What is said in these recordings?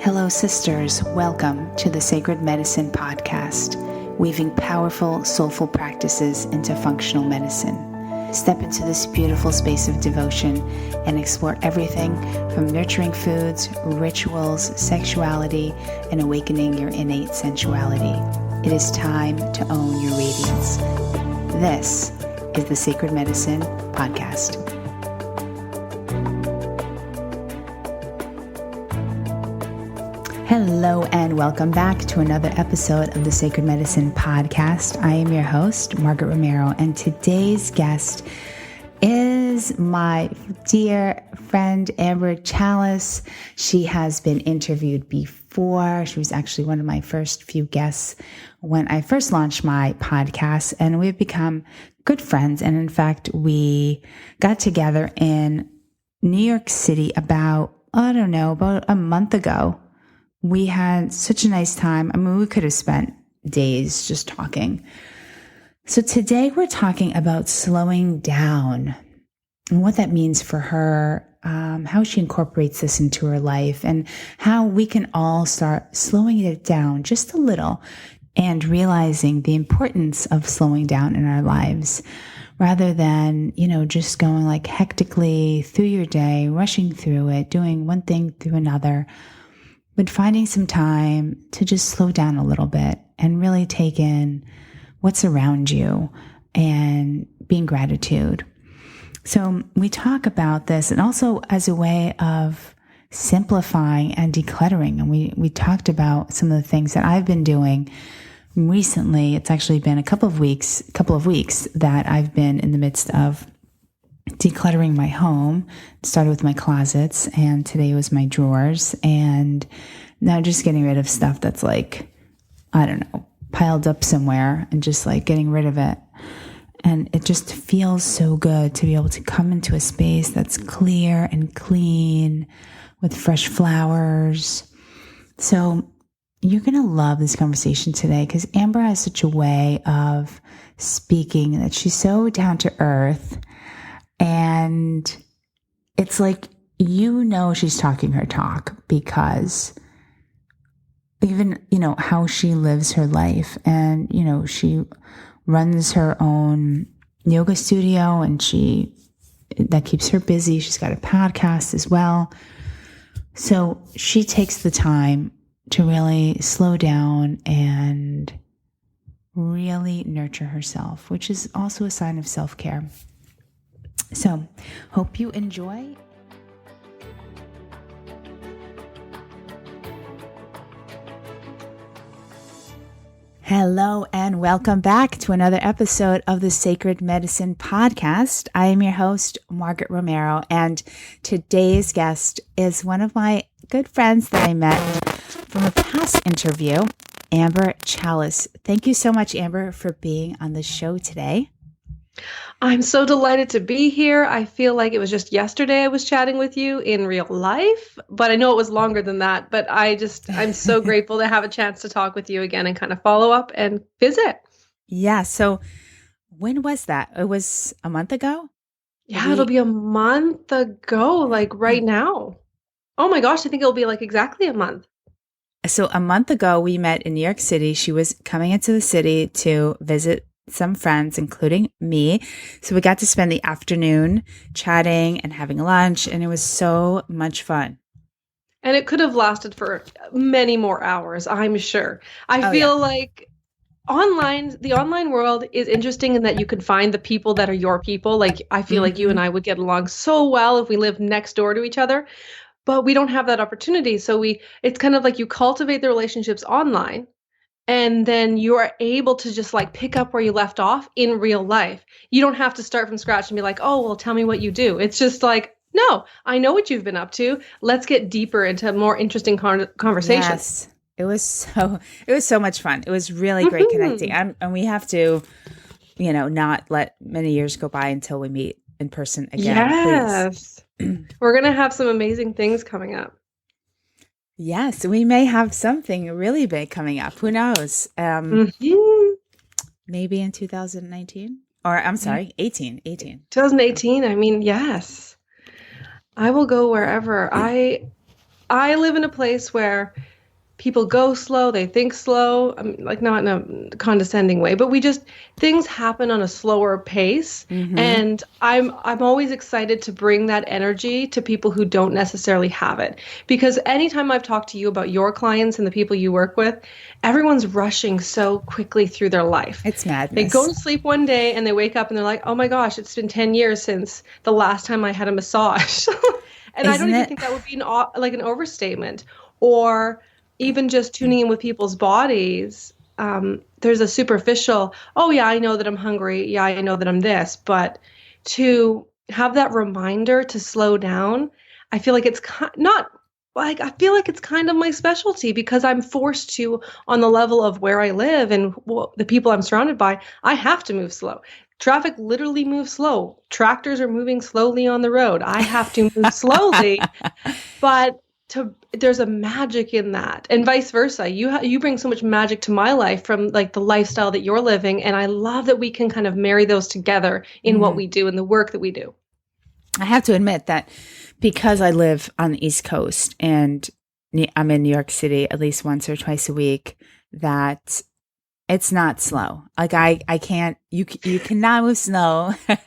Hello, sisters. Welcome to the Sacred Medicine Podcast, weaving powerful, soulful practices into functional medicine. Step into this beautiful space of devotion and explore everything from nurturing foods, rituals, sexuality, and awakening your innate sensuality. It is time to own your radiance. This is the Sacred Medicine Podcast. Hello and welcome back to another episode of the Sacred Medicine Podcast. I am your host, Margaret Romero, and today's guest is my dear friend, Amber Chalus. She has been interviewed before. She was actually one of my first few guests when I first launched my podcast, and we've become good friends. And in fact, we got together in New York City about a month ago. We had such a nice time. I mean, we could have spent days just talking. So today we're talking about slowing down and what that means for her, how she incorporates this into her life, and how we can all start slowing it down just a little and realizing the importance of slowing down in our lives rather than, just going like hectically through your day, rushing through it, doing one thing through another. But finding some time to just slow down a little bit and really take in what's around you and being gratitude. So we talk about this and also as a way of simplifying and decluttering. And we talked about some of the things that I've been doing recently. It's actually been a couple of weeks that I've been in the midst of decluttering my home. It started with my closets, and today was my drawers, and now just getting rid of stuff that's piled up somewhere and just getting rid of it. And it just feels so good to be able to come into a space that's clear and clean with fresh flowers. So you're going to love this conversation today because Amber has such a way of speaking that she's so down to earth. And it's like, she's talking her talk because even, how she lives her life and, she runs her own yoga studio and that keeps her busy. She's got a podcast as well. So she takes the time to really slow down and really nurture herself, which is also a sign of self-care. So, hope you enjoy. Hello and welcome back to another episode of the Sacred Medicine Podcast. I am your host, Margaret Romero, and today's guest is one of my good friends that I met from a past interview, Amber Chalus. Thank you so much, Amber, for being on the show today. I'm so delighted to be here. I feel like it was just yesterday I was chatting with you in real life, but I know it was longer than that. But I'm so grateful to have a chance to talk with you again and kind of follow up and visit. Yeah. So when was that? It was a month ago? Yeah, it'll be a month ago, right now. Oh my gosh, I think it'll be exactly a month. So a month ago, we met in New York City. She was coming into the city to visit some friends, including me. So we got to spend the afternoon chatting and having lunch, and it was so much fun. And it could have lasted for many more hours, I'm sure. I feel like the online world is interesting in that you can find the people that are your people. I feel like you and I would get along so well if we lived next door to each other, but we don't have that opportunity. So it's kind of like you cultivate the relationships online, and then you are able to just pick up where you left off in real life. You don't have to start from scratch and be like, oh, well, tell me what you do. It's just no, I know what you've been up to. Let's get deeper into more interesting conversations. Yes, it was so much fun. It was really great connecting. And we have to, not let many years go by until we meet in person again. Yes. We're going to have some amazing things coming up. Yes, we may have something really big coming up. Who knows? Maybe in 2019 or I'm sorry, 18. 2018. I mean, yes, I will go wherever. I live in a place where people go slow, they think slow, like not in a condescending way, but things happen on a slower pace. Mm-hmm. And I'm always excited to bring that energy to people who don't necessarily have it. Because anytime I've talked to you about your clients and the people you work with, everyone's rushing so quickly through their life. It's They go madness. to sleep one day and they wake up and they're like, oh my gosh, it's been 10 years since the last time I had a massage. And I don't Isn't even it? think that would be like an overstatement. Or even just tuning in with people's bodies, there's a superficial, oh yeah, I know that I'm hungry. Yeah, I know that I'm this. But to have that reminder to slow down, I feel like not like, I feel like it's kind of my specialty because I'm forced to, on the level of where I live and the people I'm surrounded by, I have to move slow. Traffic literally moves slow. Tractors are moving slowly on the road. I have to move slowly, but there's a magic in that, and vice versa. You bring so much magic to my life from like the lifestyle that you're living, and I love that we can kind of marry those together in what Mhm. we do and the work that we do. I have to admit that because I live on the East Coast and I'm in New York City at least once or twice a week, that it's not slow. Like I can't, you cannot move slow and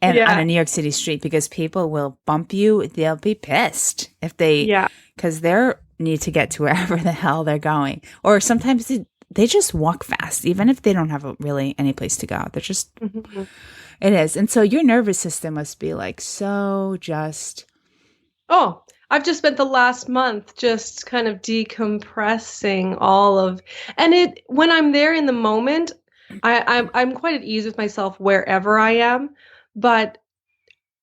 on Yeah, a New York City street because people will bump you. They'll be pissed yeah. because they need to get to wherever the hell they're going. Or sometimes they just walk fast, even if they don't have really any place to go. They're just, Mhm. it is. And so your nervous system must be like so just. Oh, I've just spent the last month just kind of decompressing all of, and when I'm there in the moment, I'm quite at ease with myself wherever I am, but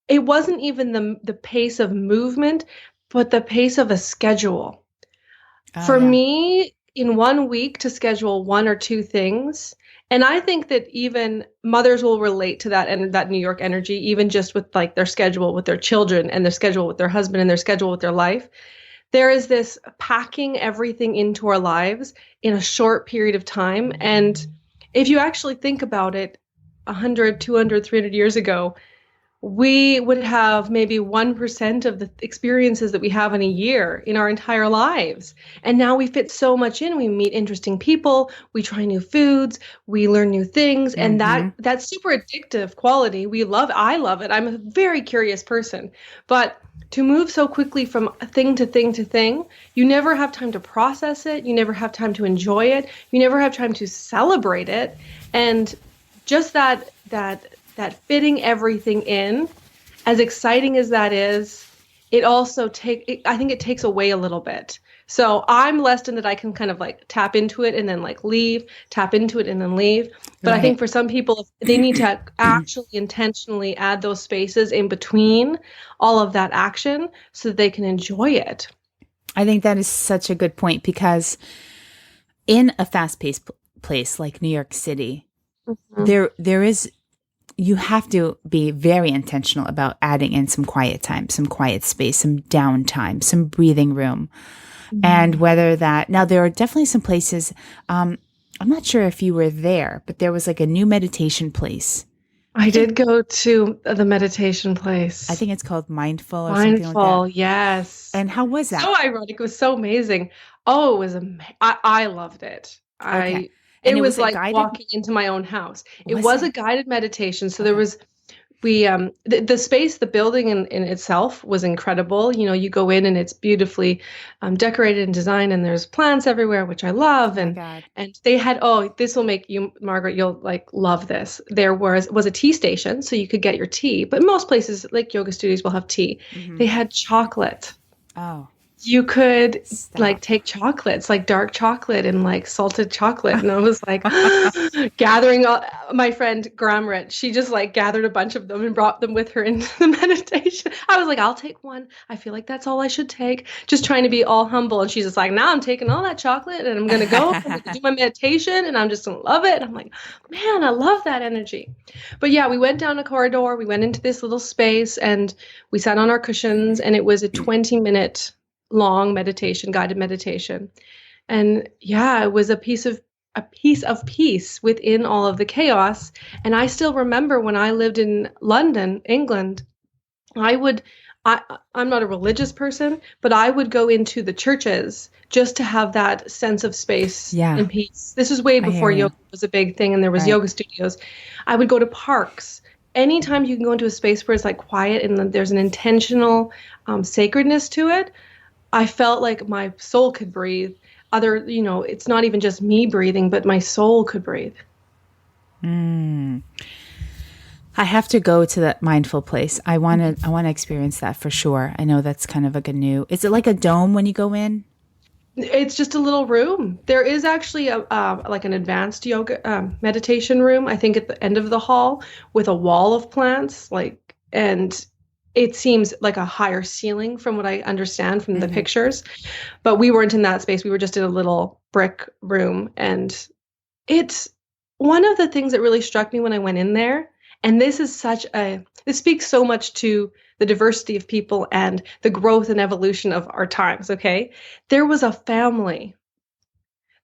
it wasn't even the pace of movement, but the pace of a schedule. Oh For yeah. me, in one week to schedule one or two things, and I think that even mothers will relate to that and that New York energy, even just with like their schedule with their children and their schedule with their husband and their schedule with their life. There is this packing everything into our lives in a short period of time. And if you actually think about it, 100, 200, 300 years ago, we would have maybe 1% of the experiences that we have in a year in our entire lives. And now we fit so much in. We meet interesting people, we try new foods, we learn new things, and Mm-hmm. that's super addictive quality. I love it. I'm a very curious person. But to move so quickly from thing to thing to thing, you never have time to process it, you never have time to enjoy it, you never have time to celebrate it. And just that fitting everything in, as exciting as that is, I think it takes away a little bit. So I'm blessed in that I can kind of like tap into it and then like leave, tap into it and then leave. But I think Right. for some people, they need to actually intentionally add those spaces in between all of that action so that they can enjoy it. I think that is such a good point because in a fast-paced place like New York City, Mhm. there is you have to be very intentional about adding in some quiet time, some quiet space, some downtime, some breathing room. And whether that now there are definitely some places I'm not sure if you were there, but there was like a new meditation place. I I think did go to the meditation I place. think it's called Mindful or something like that. Mindful, yes. And how was that? So ironic. It was so amazing. Oh, it was I loved it. Okay. And It it was was a like guided walking into my own house. It was was it? a guided meditation. So there Okay. was the space, the building in itself was incredible. You know, you go in and it's beautifully decorated and designed, and there's plants everywhere, which I love. Oh my God. And they had, oh, this will make you, Margaret, you'll like love this. There was a tea station, so you could get your tea. But most places like yoga studios will have tea. Hmm. They had chocolate. Oh, You could like stop. take chocolates, like dark chocolate and like salted chocolate. And I was like gathering all, my friend Gramrit, she just like gathered a bunch of them and brought them with her into the meditation. I was like, I'll take one. I feel like that's all I should take. Just trying to be all humble. And she's just like, now I'm taking all that chocolate and I'm gonna go, I'm gonna do my meditation and I'm just gonna love it. And I'm like, man, I love that energy. But yeah, we went down a corridor, we went into this little space and we sat on our cushions and it was a 20-minute long meditation, guided meditation. And yeah, it was a piece of peace within all of the chaos. And I still remember when I lived in London, England, I would I'm not a religious person, but I would go into the churches just to have that sense of space and peace. This was way I before hear you. yoga was a big thing and there was Right. yoga studios. I would go to parks. Anytime you can go into a space where it's like quiet and then there's an intentional sacredness to it, I felt like my soul could breathe. It's not even just me breathing, but my soul could breathe. I have to go to that mindful place. I want to experience that for sure. I know that's kind of like a new. Is it like a dome when you go in? It's just a little room. There is actually a like an advanced yoga meditation room, I think at the end of the hall with a wall of plants, and it seems like a higher ceiling from what I understand from the pictures. But we weren't in that space. We were just in a little brick room. And it's one of the things that really struck me when I went in there. And this speaks so much to the diversity of people and the growth and evolution of our times, okay? There was a family.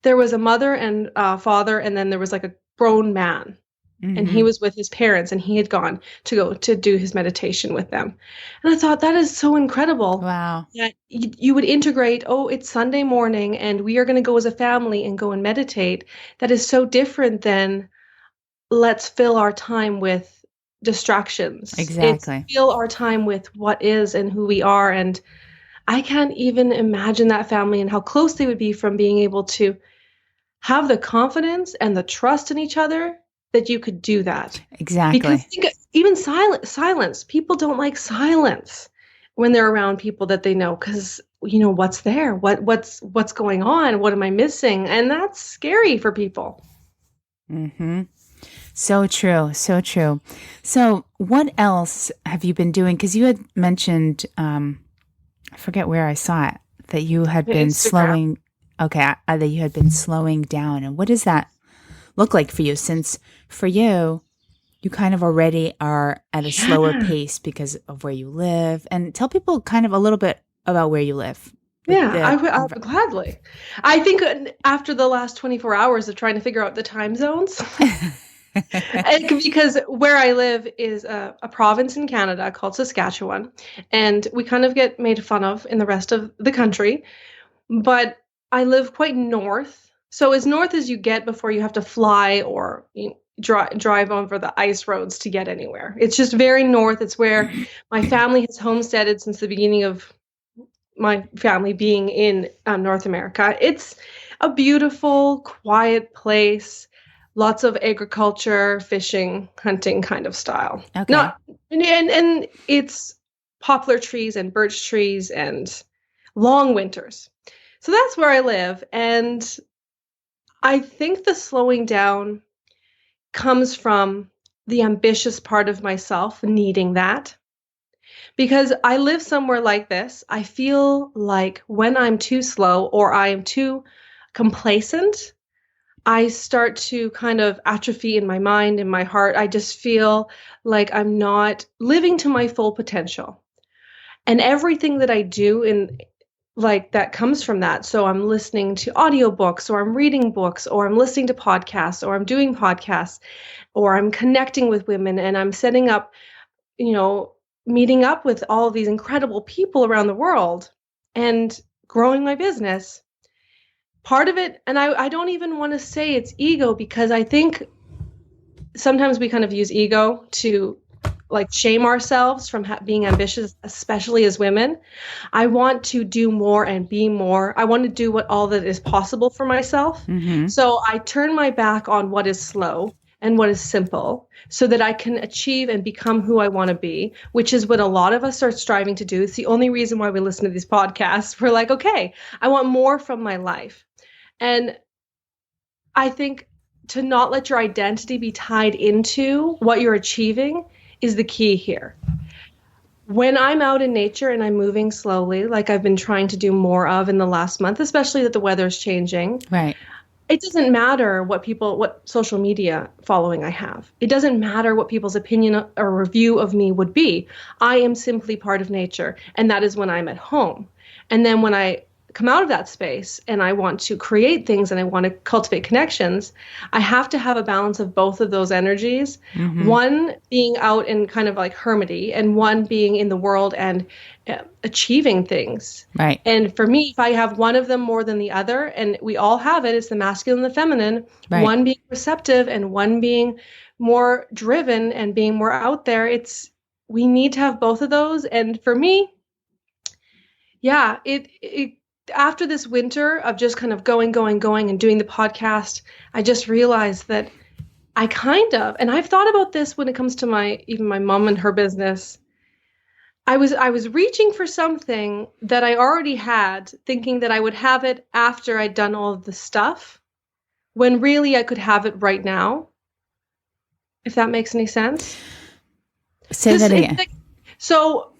There was a mother and father, and then there was like a grown man. And he was with his parents, and he had gone to go to do his meditation with them. And I thought, that is so incredible. Wow. That you would integrate, it's Sunday morning, and we are going to go as a family and go and meditate. That is so different than let's fill our time with distractions. Exactly. It's fill our time with what is and who we are. And I can't even imagine that family and how close they would be from being able to have the confidence and the trust in each other that you could do that. Exactly. Because even silence, people don't like silence when they're around people that they know, because what's there, what's going on, what am I missing, and that's scary for people. So true. So true. So what else have you been doing? Because you had mentioned, I forget where I saw it, that you had been slowing. Okay, that you had been slowing down, and what does that look like for you? Since for you kind of already are at a slower pace because of where you live, and tell people kind of a little bit about where you live. I would gladly. I think after the last 24 hours of trying to figure out the time zones, because where I live is a province in Canada called Saskatchewan, and we kind of get made fun of in the rest of the country, but I live quite north. So as north as you get before you have to fly or drive over the ice roads to get anywhere. It's just very north. It's where my family has homesteaded since the beginning of my family being in North America. It's a beautiful, quiet place. Lots of agriculture, fishing, hunting kind of style. Okay. And it's poplar trees and birch trees and long winters. So that's where I live. And I think the slowing down comes from the ambitious part of myself needing that. Because I live somewhere like this, I feel like when I'm too slow or I am too complacent, I start to kind of atrophy in my mind, in my heart. I just feel like I'm not living to my full potential. And everything that I do that comes from that. So I'm listening to audiobooks, or I'm reading books, or I'm listening to podcasts, or I'm doing podcasts, or I'm connecting with women, and I'm setting up, meeting up with all of these incredible people around the world and growing my business. Part of it, and I don't even want to say it's ego, because I think sometimes we kind of use ego to shame ourselves from being ambitious, especially as women. I want to do more and be more. I want to do all that is possible for myself. So I turn my back on what is slow and what is simple so that I can achieve and become who I want to be, which is what a lot of us are striving to do. It's the only reason why we listen to these podcasts. We're like, okay, I want more from my life. And I think to not let your identity be tied into what you're achieving is the key here. When I'm out in nature and I'm moving slowly, like I've been trying to do more of in the last month, especially that the weather's changing. Right. It doesn't matter what social media following I have. It doesn't matter what people's opinion or review of me would be. I am simply part of nature. And that is when I'm at home. And then when I come out of that space and I want to create things and I want to cultivate connections, I have to have a balance of both of those energies. One being out in kind of like hermity and one being in the world and achieving things. Right. And for me, if I have one of them more than the other, and we all have it, it's the masculine and the feminine, one being receptive and one being more driven and being more out there, we need to have both of those. And for me, yeah, it after this winter of just kind of going and doing the podcast, I just realized that and I've thought about this when it comes to even my mom and her business. I was reaching for something that I already had, thinking that I would have it after I'd done all of the stuff, when really I could have it right now. If that makes any sense. Say that again. So,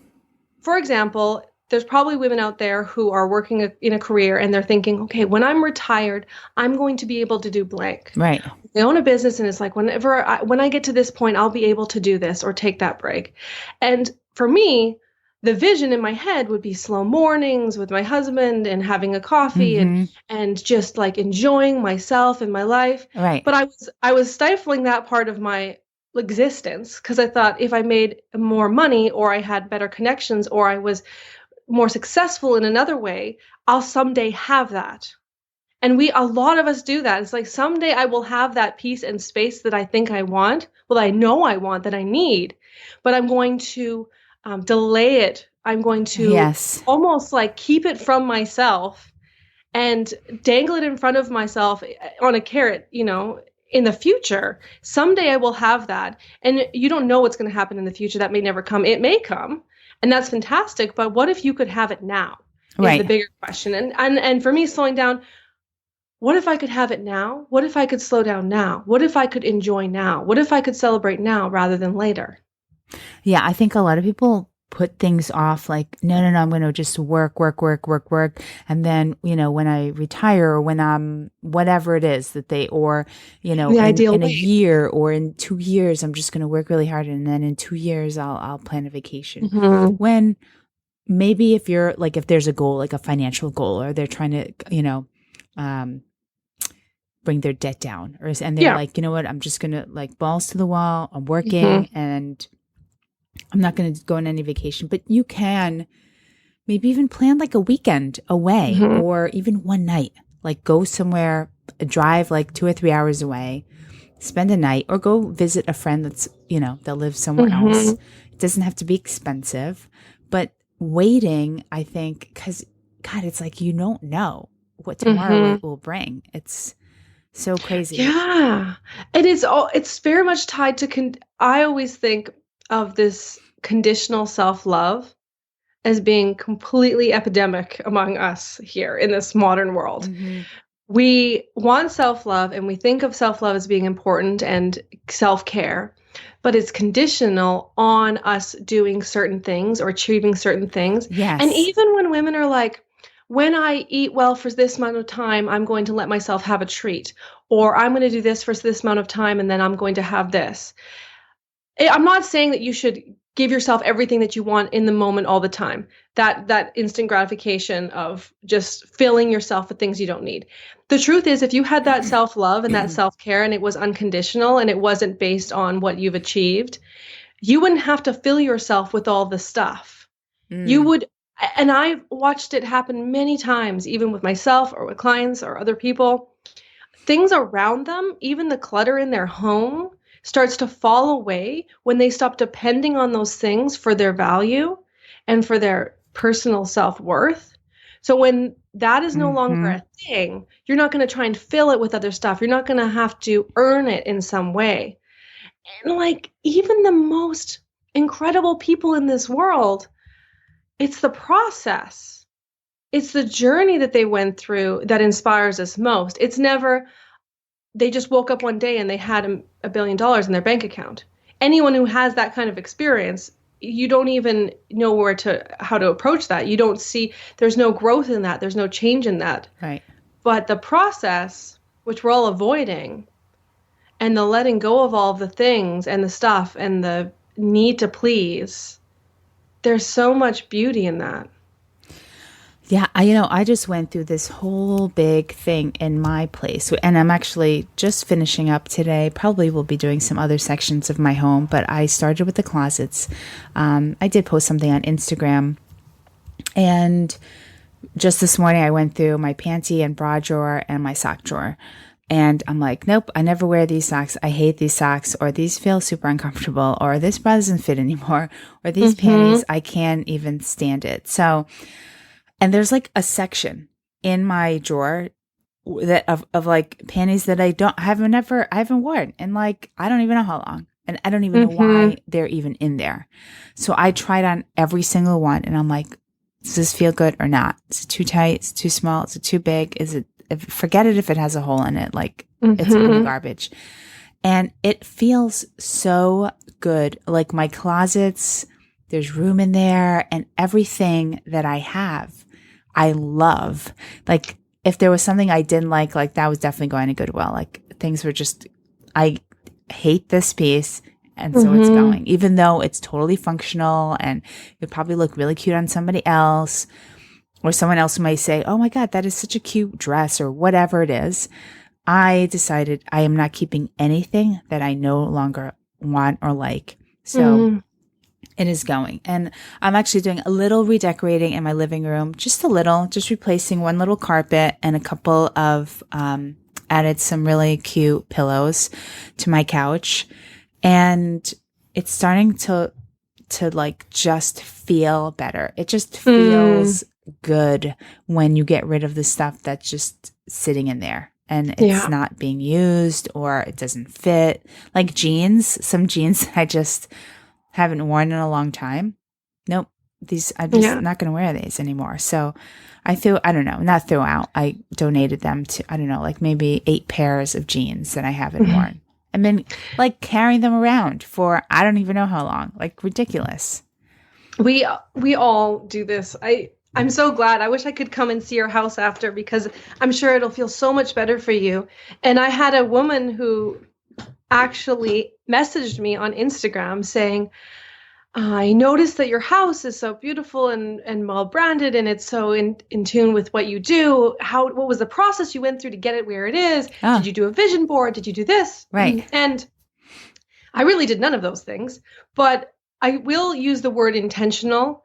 for example, there's probably women out there who are working in a career and they're thinking, okay, when I'm retired, I'm going to be able to do blank. Right. They own a business and it's like, when I get to this point, I'll be able to do this or take that break. And for me, the vision in my head would be slow mornings with my husband and having a coffee and just like enjoying myself and my life. Right. But I was stifling that part of my existence because I thought if I made more money or I had better connections or I was more successful in another way, I'll someday have that. And a lot of us do that. It's like someday I will have that peace and space that I think I want. Well, I know I want, that I need, but I'm going to delay it. I'm going to almost like keep it from myself and dangle it in front of myself on a carrot, in the future. Someday I will have that. And you don't know what's going to happen in the future. That may never come. It may come. And that's fantastic. But what if you could have it now? Is the bigger question. And for me, slowing down, what if I could have it now? What if I could slow down now? What if I could enjoy now? What if I could celebrate now rather than later? Yeah, I think a lot of people put things off like, no, I'm going to just work. And then, when I retire or when I'm whatever it is that in a year or in 2 years, I'm just going to work really hard. And then in 2 years, I'll plan a vacation. When maybe if there's a goal, like a financial goal, or they're trying to, bring their debt down and they're like, you know what, I'm just going to like balls to the wall. I'm working and I'm not going to go on any vacation, but you can maybe even plan like a weekend away or even one night, like go somewhere, drive like 2 or 3 hours away, spend a night or go visit a friend that's, that lives somewhere else. It doesn't have to be expensive, but waiting, I think, because God, it's like, you don't know what tomorrow will bring. It's so crazy. Yeah. And it's very much tied to, I always think of this conditional self-love as being completely epidemic among us here in this modern world. We want self-love and we think of self-love as being important and self-care, but it's conditional on us doing certain things or achieving certain things. Yes. And even when women are like, when I eat well for this amount of time, I'm going to let myself have a treat, or I'm going to do this for this amount of time and then I'm going to have this. I'm not saying that you should give yourself everything that you want in the moment all the time. That instant gratification of just filling yourself with things you don't need. The truth is, if you had that self-love and that self-care and it was unconditional and it wasn't based on what you've achieved, you wouldn't have to fill yourself with all the stuff. You would, and I've watched it happen many times, even with myself or with clients or other people. Things around them, even the clutter in their home, starts to fall away when they stop depending on those things for their value and for their personal self-worth. So when that is no longer a thing, you're not going to try and fill it with other stuff. You're not going to have to earn it in some way. And like even the most incredible people in this world, it's the process. It's the journey that they went through that inspires us most. It's never, they just woke up one day and they had $1 billion in their bank account. Anyone who has that kind of experience, you don't even know how to approach that. You don't see, there's no growth in that. There's no change in that. Right. But the process, which we're all avoiding, and the letting go of all of the things and the stuff and the need to please, there's so much beauty in that. Yeah, I just went through this whole big thing in my place, and I'm actually just finishing up today. Probably will be doing some other sections of my home, but I started with the closets. I did post something on Instagram, and just this morning I went through my panty and bra drawer and my sock drawer. And I'm like, nope, I never wear these socks. I hate these socks, or these feel super uncomfortable, or this bra doesn't fit anymore, or these panties, I can't even stand it. So, and there's like a section in my drawer that of like panties that I haven't worn in like, I don't even know how long. And I don't even know why they're even in there. So I tried on every single one, and I'm like, does this feel good or not? Is it too tight? Is it too small? Is it too big? Forget it if it has a hole in it. Like it's in the garbage. And it feels so good. Like my closets, there's room in there, and everything that I have, I love. Like if there was something I didn't like that was definitely going to Goodwill. Like things were just, I hate this piece. And so it's going, even though it's totally functional and it would probably look really cute on somebody else, or someone else might say, oh my God, that is such a cute dress, or whatever it is. I decided I am not keeping anything that I no longer want or like. So it is going. And I'm actually doing a little redecorating in my living room, just a little, just replacing one little carpet and a couple of, added some really cute pillows to my couch. And it's starting to like just feel better. It just feels good when you get rid of the stuff that's just sitting in there and it's not being used, or it doesn't fit. Like some jeans I just haven't worn in a long time. Nope. I'm just not going to wear these anymore. So I donated them to, I don't know, like maybe 8 pairs of jeans that I haven't worn. I've been like carrying them around for, I don't even know how long, like ridiculous. We all do this. I'm so glad. I wish I could come and see your house after, because I'm sure it'll feel so much better for you. And I had a woman who actually messaged me on Instagram saying, I noticed that your house is so beautiful and well branded, and it's so in tune with what you do. What was the process you went through to get it where it is? Oh. Did you do a vision board? Did you do this? Right. And I really did none of those things, but I will use the word intentional,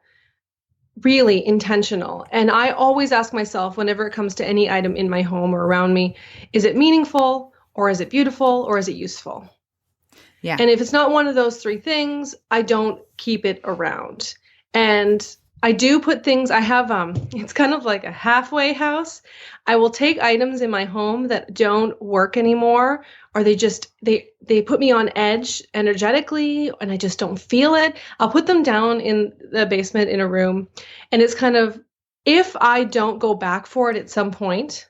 really intentional. And I always ask myself, whenever it comes to any item in my home or around me, is it meaningful, or is it beautiful, or is it useful? Yeah. And if it's not one of those 3 things, I don't keep it around. And I do put things, I have, it's kind of like a halfway house. I will take items in my home that don't work anymore, or they put me on edge energetically and I just don't feel it. I'll put them down in the basement in a room. And it's kind of, if I don't go back for it at some point,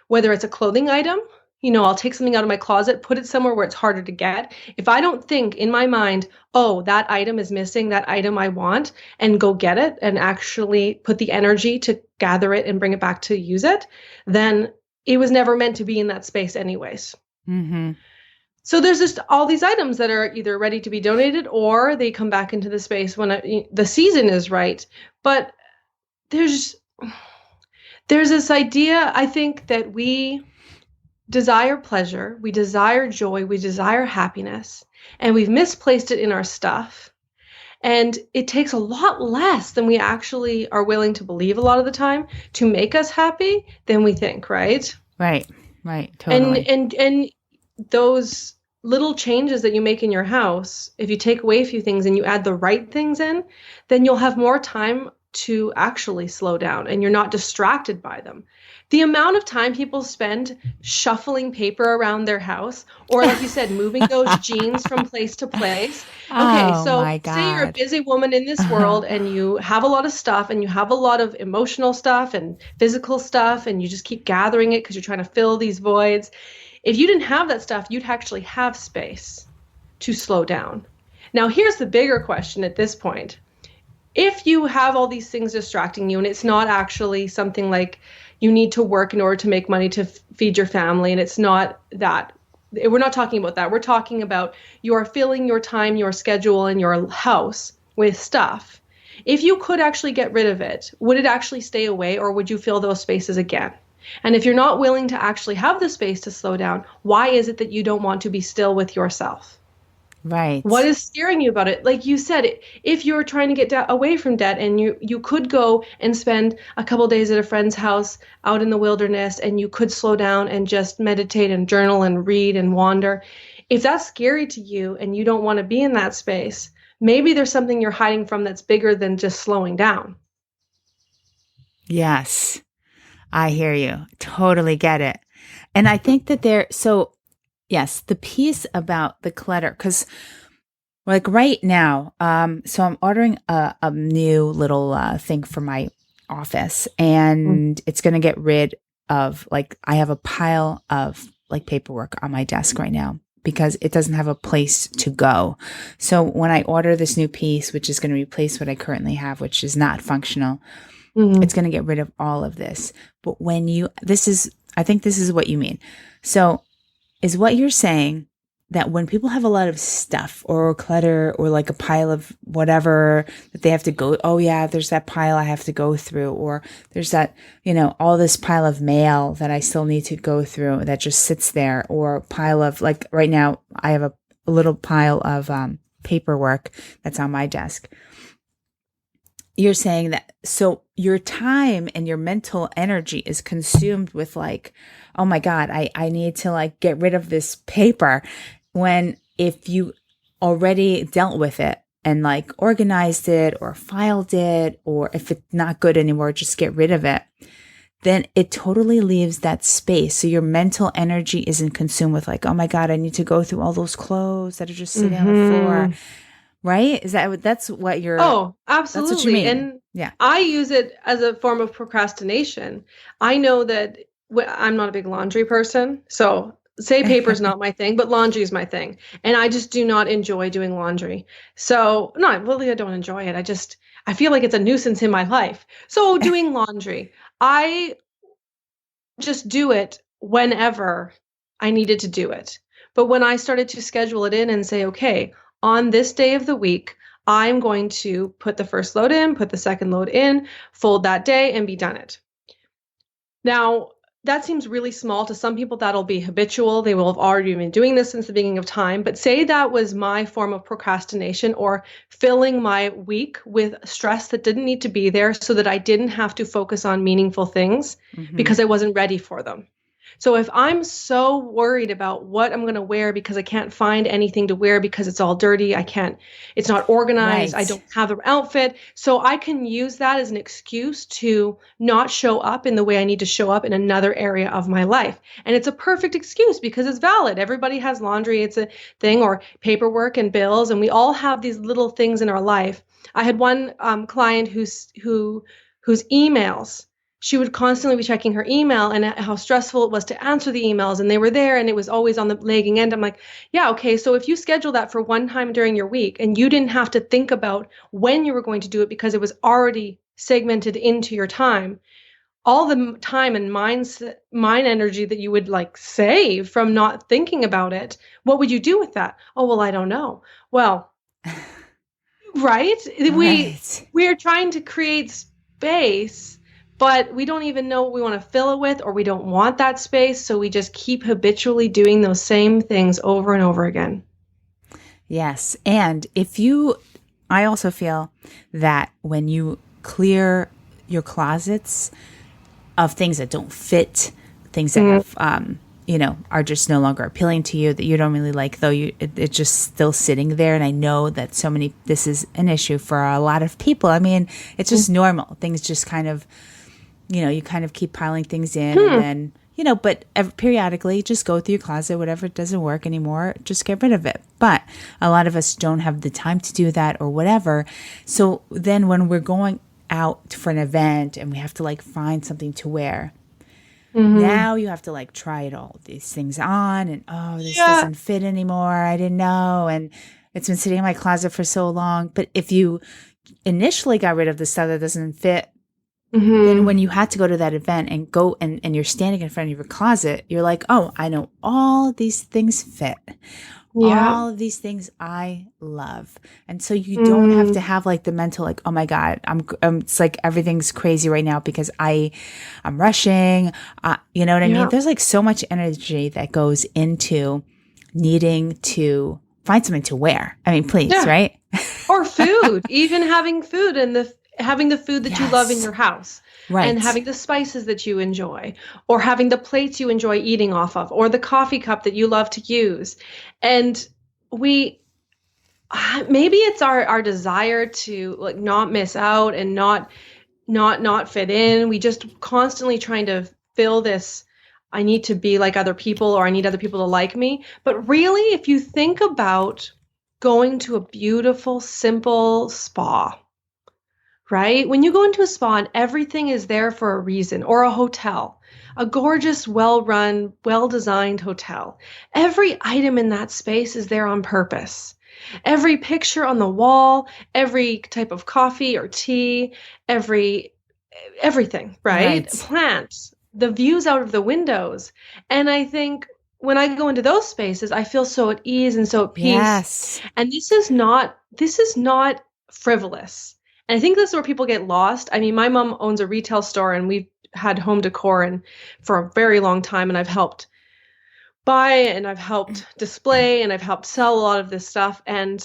whether it's a clothing item, I'll take something out of my closet, put it somewhere where it's harder to get. If I don't think in my mind, oh, that item is missing, that item I want, and go get it and actually put the energy to gather it and bring it back to use it, then it was never meant to be in that space anyways. So there's just all these items that are either ready to be donated, or they come back into the space when the season is right. But there's this idea, I think, that we desire pleasure, we desire joy, we desire happiness, and we've misplaced it in our stuff. And it takes a lot less than we actually are willing to believe a lot of the time to make us happy than we think, right? Right, totally. And those little changes that you make in your house, if you take away a few things and you add the right things in, then you'll have more time to actually slow down and you're not distracted by them. The amount of time people spend shuffling paper around their house, or like you said, moving those jeans from place to place. Okay, so say you're a busy woman in this world and you have a lot of stuff and you have a lot of emotional stuff and physical stuff and you just keep gathering it because you're trying to fill these voids. If you didn't have that stuff, you'd actually have space to slow down. Now, here's the bigger question at this point. If you have all these things distracting you and it's not actually something like you need to work in order to make money to feed your family, and it's not that, we're not talking about that. We're talking about you're filling your time, your schedule, and your house with stuff. If you could actually get rid of it, would it actually stay away, or would you fill those spaces again? And if you're not willing to actually have the space to slow down, why is it that you don't want to be still with yourself? What Right. is scaring you about it? Like you said, if you're trying to get away from debt, and you could go and spend a couple days at a friend's house out in the wilderness, and you could slow down and just meditate and journal and read and wander. If that's scary to you and you don't want to be in that space, maybe there's something you're hiding from that's bigger than just slowing down. Yes. I hear you. Totally get it. And I think that yes, the piece about the clutter, because like right now, so I'm ordering a new little thing for my office, and it's going to get rid of, like, I have a pile of like paperwork on my desk right now because it doesn't have a place to go. So when I order this new piece, which is going to replace what I currently have, which is not functional, it's going to get rid of all of this. But I think this is what you mean. So is what you're saying that when people have a lot of stuff or clutter or like a pile of whatever that they have to go, oh yeah, there's that pile I have to go through, or there's that, all this pile of mail that I still need to go through that just sits there, or pile of, like right now I have a little pile of paperwork that's on my desk. You're saying that, so your time and your mental energy is consumed with like, oh my God, I need to like get rid of this paper. When if you already dealt with it and like organized it or filed it, or if it's not good anymore, just get rid of it, then it totally leaves that space. So your mental energy isn't consumed with like, oh my God, I need to go through all those clothes that are just sitting on the floor. Right? That's what you're... Oh, absolutely. That's what you mean. And yeah, I use it as a form of procrastination. I know that I'm not a big laundry person, so say paper is not my thing, but laundry is my thing. And I just do not enjoy doing laundry. So, no, really, I don't enjoy it. I feel like it's a nuisance in my life. So doing laundry, I just do it whenever I needed to do it. But when I started to schedule it in and say, okay, on this day of the week, I'm going to put the first load in, put the second load in, fold that day, and be done it. Now, that seems really small. To some people, that'll be habitual. They will have already been doing this since the beginning of time. But say that was my form of procrastination, or filling my week with stress that didn't need to be there so that I didn't have to focus on meaningful things because I wasn't ready for them. So if I'm so worried about what I'm going to wear because I can't find anything to wear because it's all dirty, it's not organized, right. I don't have the outfit. So I can use that as an excuse to not show up in the way I need to show up in another area of my life. And it's a perfect excuse because it's valid. Everybody has laundry, it's a thing, or paperwork and bills. And we all have these little things in our life. I had one client whose emails, she would constantly be checking her email and how stressful it was to answer the emails, and they were there and it was always on the lagging end. I'm like, yeah, okay. So if you schedule that for one time during your week and you didn't have to think about when you were going to do it because it was already segmented into your time, all the time and mind energy that you would like save from not thinking about it, what would you do with that? Oh, well, I don't know. Well, right? We're trying to create space, but we don't even know what we want to fill it with, or we don't want that space. So we just keep habitually doing those same things over and over again. Yes. And I also feel that when you clear your closets of things that don't fit, things that have, are just no longer appealing to you, that you don't really like, though it's just still sitting there. And I know that this is an issue for a lot of people. I mean, it's just normal. Things just kind of, you kind of keep piling things in and then, but periodically just go through your closet, whatever doesn't work anymore, just get rid of it. But a lot of us don't have the time to do that or whatever. So then when we're going out for an event and we have to like find something to wear, now you have to like try all these things on and, this doesn't fit anymore. I didn't know. And it's been sitting in my closet for so long. But if you initially got rid of the stuff that doesn't fit, then when you had to go to that event and go and you're standing in front of your closet, you're like, oh, I know all these things fit. Yeah. All of these things I love. And so you don't have to have like the mental, like, oh my God, it's like everything's crazy right now because I'm rushing. You know what I mean? Yeah. There's like so much energy that goes into needing to find something to wear. I mean, please, Yeah. right? Or food, even having food and having the food that you love in Yes. your house and Right. having the spices that you enjoy or having the plates you enjoy eating off of or the coffee cup that you love to use. And we maybe it's our desire to like not miss out and not fit in. We just constantly trying to fill this I need to be like other people or I need other people to like me. But really, if you think about going to a beautiful, simple spa, right? When you go into a spa and everything is there for a reason, or a hotel, a gorgeous, well run, well designed hotel, every item in that space is there on purpose. Every picture on the wall, every type of coffee or tea, everything, right? Right. Plants, the views out of the windows. And I think when I go into those spaces, I feel so at ease and so at peace. Yes. And this is not frivolous. And I think this is where people get lost. I mean, my mom owns a retail store and we've had home decor and for a very long time and I've helped buy and I've helped display and I've helped sell a lot of this stuff and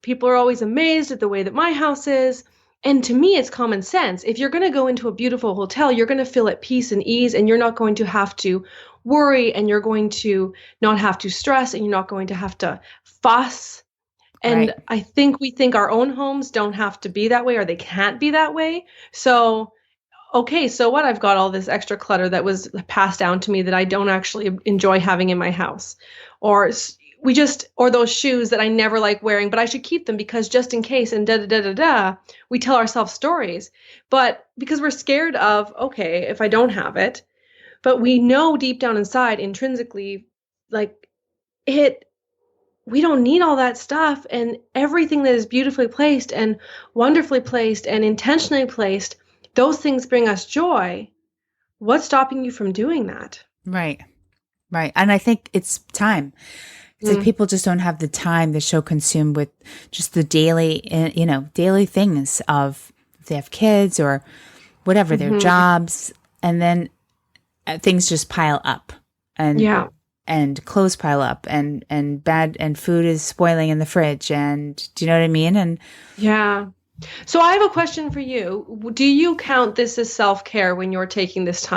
people are always amazed at the way that my house is. And to me, it's common sense. If you're going to go into a beautiful hotel, you're going to feel at peace and ease, and you're not going to have to worry, and you're going to not have to stress, and you're not going to have to fuss. And Right. I think we think our own homes don't have to be that way, or they can't be that way. So, okay, so what? I've got all this extra clutter that was passed down to me that I don't actually enjoy having in my house. Or or those shoes that I never like wearing, but I should keep them because just in case and da da da da da, we tell ourselves stories. But because we're scared of, okay, if I don't have it, but we know deep down inside, intrinsically, like it, we don't need all that stuff. And everything that is beautifully placed and wonderfully placed and intentionally placed, those things bring us joy. What's stopping you from doing that? Right. Right. And I think it's time. It's like people just don't have the time. They're so consumed with just the daily, daily things of if they have kids or whatever, their jobs. And then things just pile up Yeah. and clothes pile up and bad and food is spoiling in the fridge. And do you know what I mean? And Yeah. So I have a question for you. Do you count this as self-care when you're taking this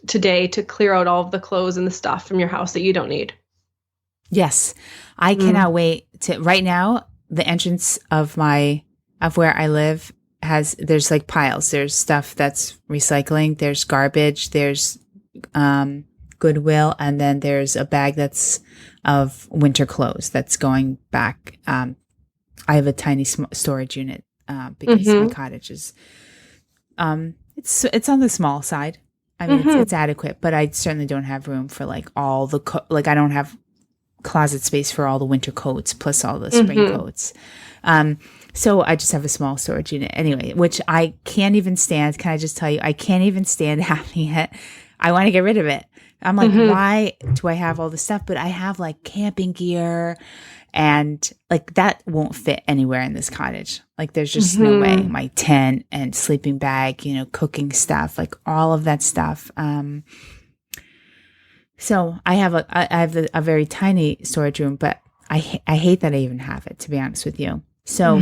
today to clear out all of the clothes and the stuff from your house that you don't need? yes, I cannot wait to right now. The entrance of where I live there's like piles. There's stuff that's recycling. There's garbage. There's, Goodwill. And then there's a bag that's of winter clothes that's going back. I have a tiny storage unit, because my cottage is, it's on the small side. I mean, it's adequate, but I certainly don't have room for like all the, I don't have closet space for all the winter coats plus all the spring coats. So I just have a small storage unit anyway, which I can't even stand. Can I just tell you, I can't even stand having it. I want to get rid of it. I'm like, why do I have all this stuff? But I have like camping gear and like that won't fit anywhere in this cottage. Like there's just no way. My tent and sleeping bag, cooking stuff, like all of that stuff. So I have a very tiny storage room, but I hate that I even have it, to be honest with you. So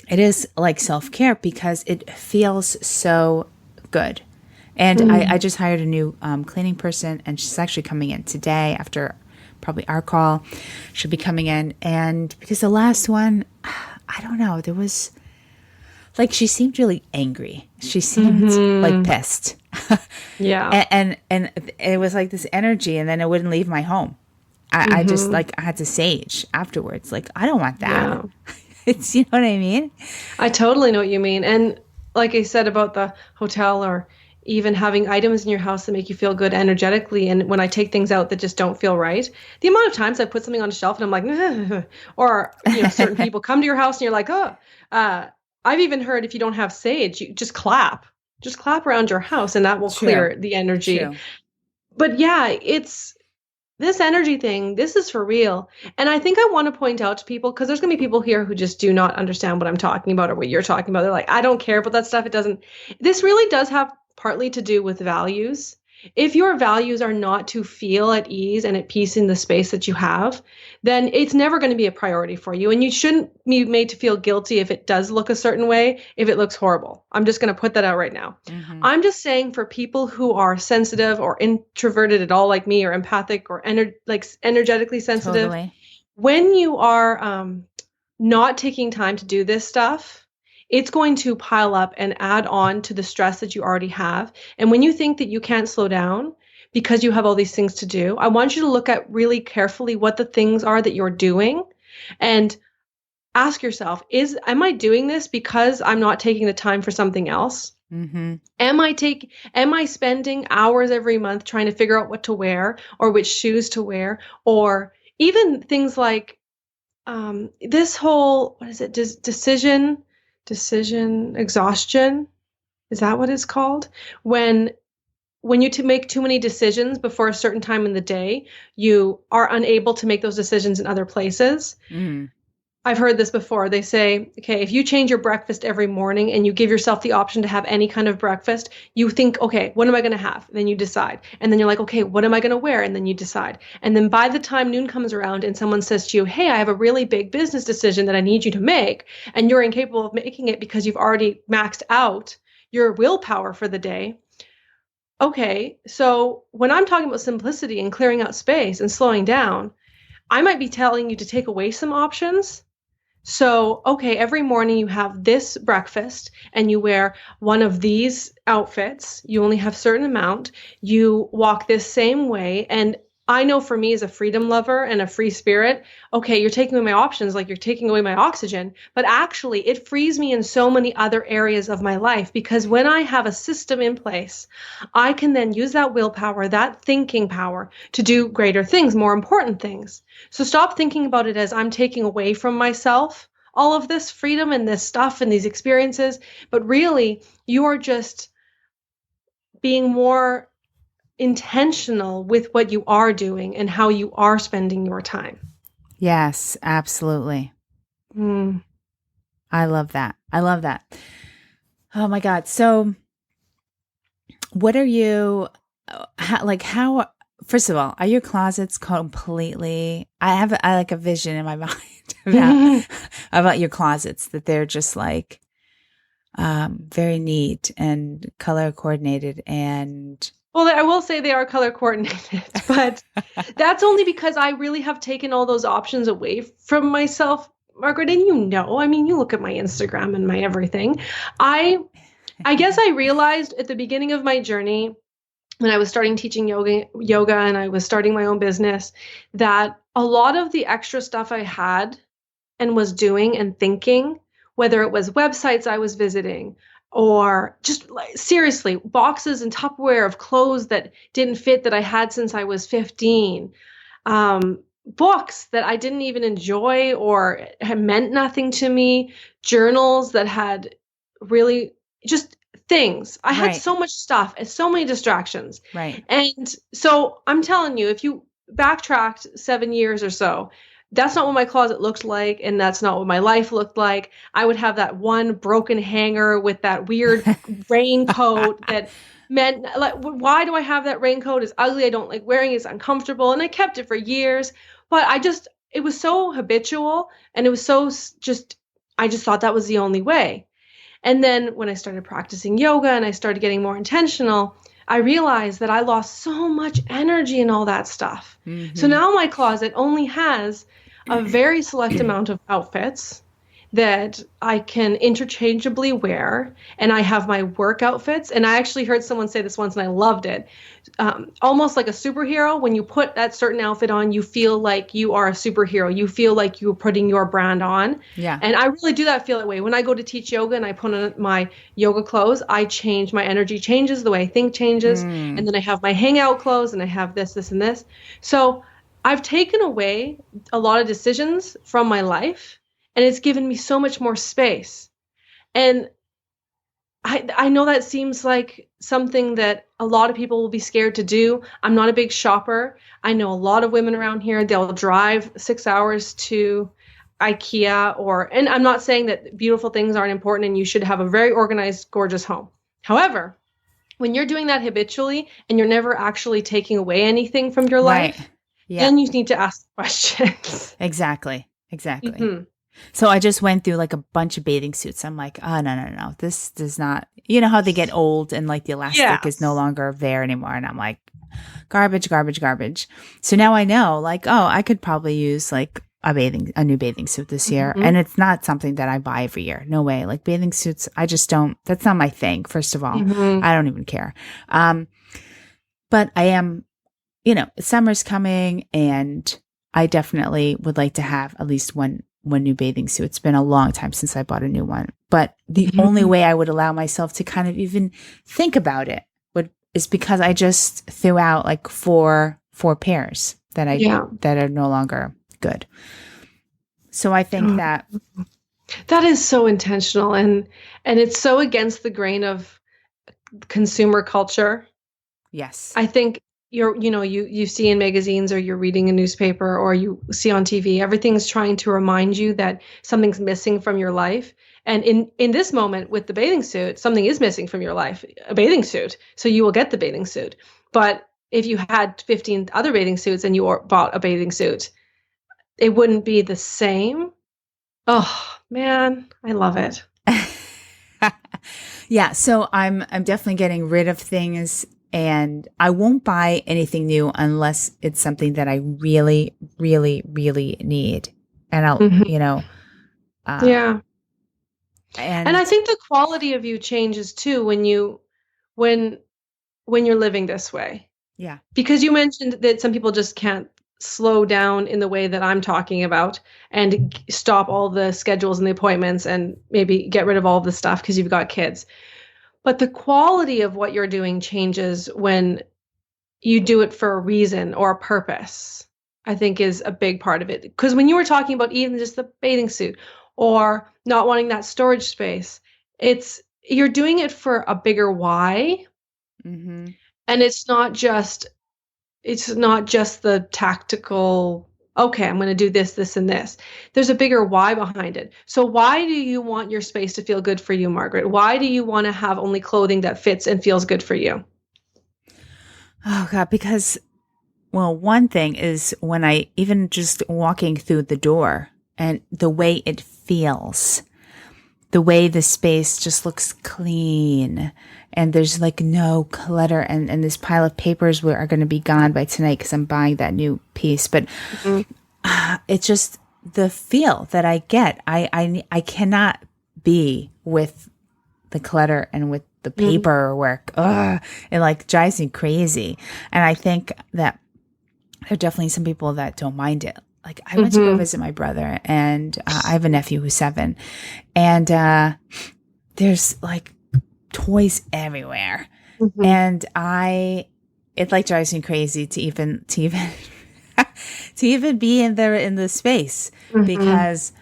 it is like self-care because it feels so good. And I just hired a new cleaning person, and she's actually coming in today after probably our call. She'll be coming in. And because the last one, I don't know, there was like, she seemed really angry. She seemed like pissed. Yeah. And it was like this energy, and then it wouldn't leave my home. I just like, I had to sage afterwards. Like, I don't want that. Yeah. It's, you know what I mean? I totally know what you mean. And like I said about the hotel or even having items in your house that make you feel good energetically. And when I take things out that just don't feel right, the amount of times I put something on a shelf and I'm like, "Ugh," or, certain people come to your house and you're like, oh, I've even heard if you don't have sage, you just clap around your house and that will clear the energy. True. But yeah, this energy thing, this is for real. And I think I want to point out to people, because there's going to be people here who just do not understand what I'm talking about or what you're talking about. They're like, I don't care about that stuff. It doesn't. This really does have partly to do with values. If your values are not to feel at ease and at peace in the space that you have, then it's never going to be a priority for you. And you shouldn't be made to feel guilty if it does look a certain way, if it looks horrible. I'm just going to put that out right now. Mm-hmm. I'm just saying, for people who are sensitive or introverted at all, like me, or empathic or energetically sensitive, totally. When you are not taking time to do this stuff, it's going to pile up and add on to the stress that you already have. And when you think that you can't slow down because you have all these things to do, I want you to look at really carefully what the things are that you're doing and ask yourself, am I doing this because I'm not taking the time for something else? Mm-hmm. Am I spending hours every month trying to figure out what to wear or which shoes to wear, or even things like this whole, what is it, decision exhaustion? Is that what it's called? When you make too many decisions before a certain time in the day, you are unable to make those decisions in other places. Mm. I've heard this before. They say, okay, if you change your breakfast every morning and you give yourself the option to have any kind of breakfast, you think, okay, what am I going to have? Then you decide. And then you're like, okay, what am I going to wear? And then you decide. And then by the time noon comes around and someone says to you, hey, I have a really big business decision that I need you to make, and you're incapable of making it because you've already maxed out your willpower for the day. Okay, so when I'm talking about simplicity and clearing out space and slowing down, I might be telling you to take away some options. So, okay, every morning you have this breakfast and you wear one of these outfits. You only have a certain amount. You walk this same way. And I know, for me as a freedom lover and a free spirit, okay, you're taking away my options, like you're taking away my oxygen, but actually it frees me in so many other areas of my life, because when I have a system in place, I can then use that willpower, that thinking power, to do greater things, more important things. So stop thinking about it as I'm taking away from myself all of this freedom and this stuff and these experiences, but really you are just being more intentional with what you are doing and how you are spending your time. Yes, absolutely. Mm. I love that. I love that. Oh my God. So what are you, how, first of all, are your closets completely, I like a vision in my mind about your closets, that they're just like very neat and color coordinated. And well, I will say they are color coordinated, but that's only because I really have taken all those options away from myself, Margaret. And I mean, you look at my Instagram and my everything. I guess I realized at the beginning of my journey, when I was starting teaching yoga and I was starting my own business, that a lot of the extra stuff I had and was doing and thinking, whether it was websites I was visiting, or just seriously, boxes and Tupperware of clothes that didn't fit that I had since I was 15, books that I didn't even enjoy or had meant nothing to me, journals that had really just things. I had so much stuff and so many distractions. Right. And so I'm telling you, if you backtracked 7 years or so, that's not what my closet looked like, and that's not what my life looked like. I would have that one broken hanger with that weird raincoat that meant, like, why do I have that raincoat? It's ugly. I don't like wearing it. It's uncomfortable. And I kept it for years. But it was so habitual, and it was so I just thought that was the only way. And then when I started practicing yoga and I started getting more intentional, I realized that I lost so much energy in all that stuff. Mm-hmm. So now my closet only has a very select amount of outfits that I can interchangeably wear. And I have my work outfits. And I actually heard someone say this once and I loved it. Almost like a superhero. When you put that certain outfit on, you feel like you are a superhero. You feel like you're putting your brand on. Yeah. And I really do feel that way. When I go to teach yoga and I put on my yoga clothes, I change, my energy changes, the way I think changes. And then I have my hangout clothes and I have this, and this. So I've taken away a lot of decisions from my life, and it's given me so much more space. And I know that seems like something that a lot of people will be scared to do. I'm not a big shopper. I know a lot of women around here, they'll drive 6 hours to IKEA and I'm not saying that beautiful things aren't important and you should have a very organized, gorgeous home. However, when you're doing that habitually and you're never actually taking away anything from your Right. life, Yeah. then you need to ask questions. Exactly. Mm-hmm. So I just went through like a bunch of bathing suits. I'm like, oh, no. This does not, you know how they get old and like the elastic is no longer there anymore. And I'm like, garbage. So now I know like, oh, I could probably use like a new bathing suit this year. Mm-hmm. And it's not something that I buy every year. No way. Like bathing suits, I just don't, that's not my thing. First of all, Mm-hmm. I don't even care. But I am, summer's coming and I definitely would like to have at least one new bathing suit. It's been a long time since I bought a new one. But the only way I would allow myself to kind of even think about it is because I just threw out like four pairs that are no longer good. So I think that is so intentional and it's so against the grain of consumer culture. Yes. I think you see in magazines or you're reading a newspaper or you see on TV, everything's trying to remind you that something's missing from your life. And in this moment with the bathing suit, something is missing from your life, a bathing suit. So you will get the bathing suit. But if you had 15 other bathing suits and you bought a bathing suit, it wouldn't be the same. Oh man, I love it. Yeah. So I'm definitely getting rid of things. And I won't buy anything new unless it's something that I really, really, really need. And I'll, yeah. And I think the quality of you changes too when you're living this way. Yeah. Because you mentioned that some people just can't slow down in the way that I'm talking about and stop all the schedules and the appointments and maybe get rid of all the stuff because you've got kids. But the quality of what you're doing changes when you do it for a reason or a purpose, I think is a big part of it. Because when you were talking about even just the bathing suit or not wanting that storage space, you're doing it for a bigger why. Mm-hmm. And it's not just the tactical, okay, I'm going to do this, this, and this. There's a bigger why behind it. So why do you want your space to feel good for you, Margaret? Why do you want to have only clothing that fits and feels good for you? Oh, God, because, well, one thing is when I even just walking through the door and the way it feels, the way the space just looks clean and there's like no clutter and this pile of papers are going to be gone by tonight because I'm buying that new piece. But it's just the feel that I get. I cannot be with the clutter and with the paperwork. It like drives me crazy. And I think that there are definitely some people that don't mind it. Like I went to go visit my brother and I have a nephew who's 7 and there's like toys everywhere. And it like drives me crazy to even to even be in the space because